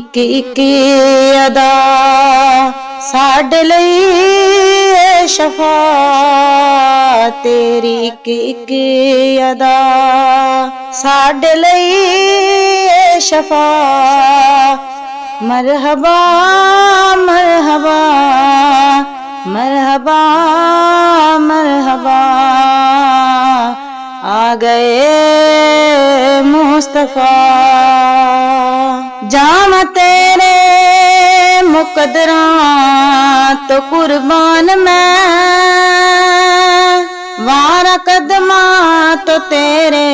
ਇੱਕ ਇੱਕ ਅਦਾ ਸਾਡੇ ਲਈ ਏ ਸ਼ਫਾ ਤੇਰੀ ਇੱਕ ਇੱਕ ਅਦਾ ਸਾਡੇ ਲਈ ਏ ਸ਼ਫਾ मरहबा मरहबा मरहबा मरहबा आ गए मुस्तफा जाम तेरे मुकदरा तो कुर्बान मैं वारा कदमा तो तेरे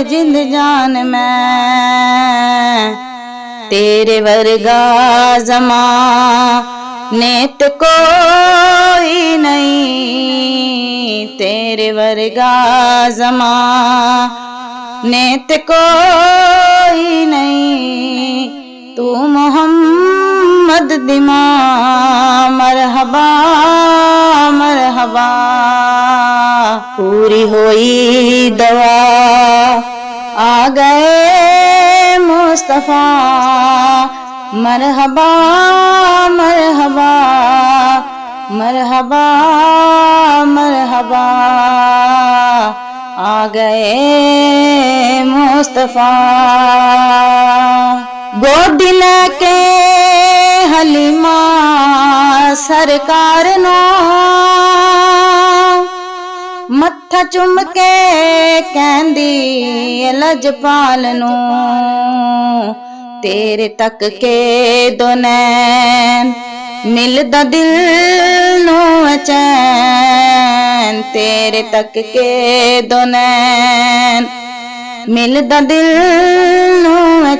जिंद जान मैं तेरे वर्गा ज़माने कोई नहीं तेरे वर्गा ज़माने कोई नहीं तू मोहम्मद दिमा मरहबा मरहबा पूरी होई दवा आ गए मुस्तफा मरहबा मरहबा मरहबा मरहबा आ गए मुस्तफा गोदी लेके हलीमा सरकार नो मत्था चुम के कहंदी लजपाल नू तेरे तक के दो नैन मिलदा दिल नू चैन तेरे तक के दो नैन मिलदा दिल नू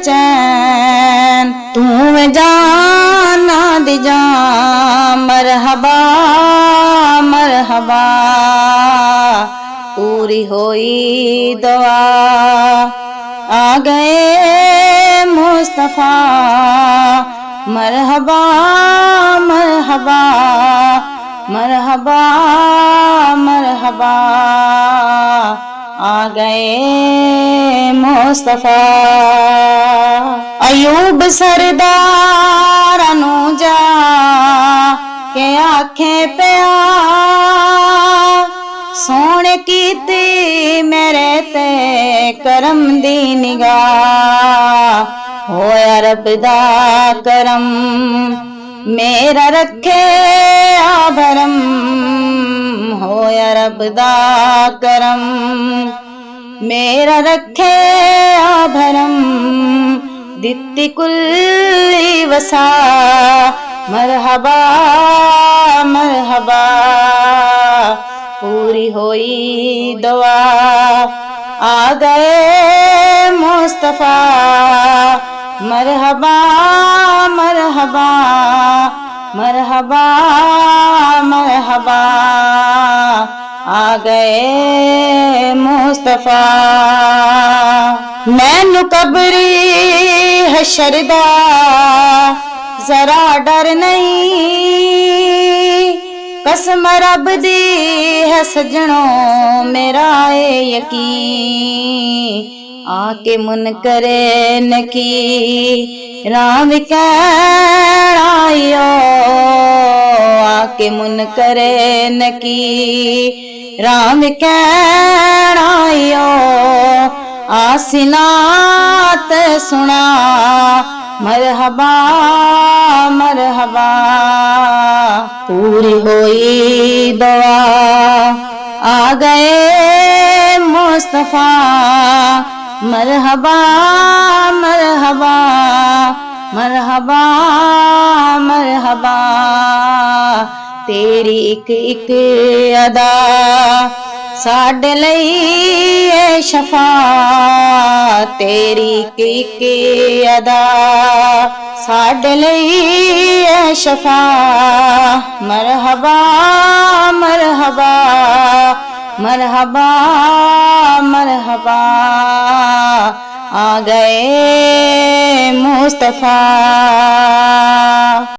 चैन तू जाना दी जान मरहबा मरहबा पूरी होई दुआ आ गए मुस्तफा मरहबा मरहबा मरहबा मरहबा आ गए मुस्तफा अयूब सरदार अनुजा के आंखें पे सोने कीती मेरे ते करम दी निगाह होया रब दा करम मेरा रखे आभरम होया रब दा करम मेरा रखे आभरम दित्ती कुल्ली वसा मरहबा मरहबा पूरी होई दुआ आ गए मुस्तफा मरहबा मरहबा मरहबा मरहबा आ गए मुस्तफा मैनू कबरी हशरदा जरा डर नहीं कसम रब दी है सजनों मेरा ए यकीन आके मुन करे नकी राम कहरायो आके मुन करे नकी राम कहरायो आसिनात सुना मरहबा मरहबा पूरी होई दुआ आ गए मुस्तफा मरहबा मरहबा मरहबा मरहबा तेरी एक एक अदा साडे लई ए शफा तेरी एक एक अदा साडे लई ए शफा मरहबा मरहबा मरहबा मरहबा आ गए मुस्तफा।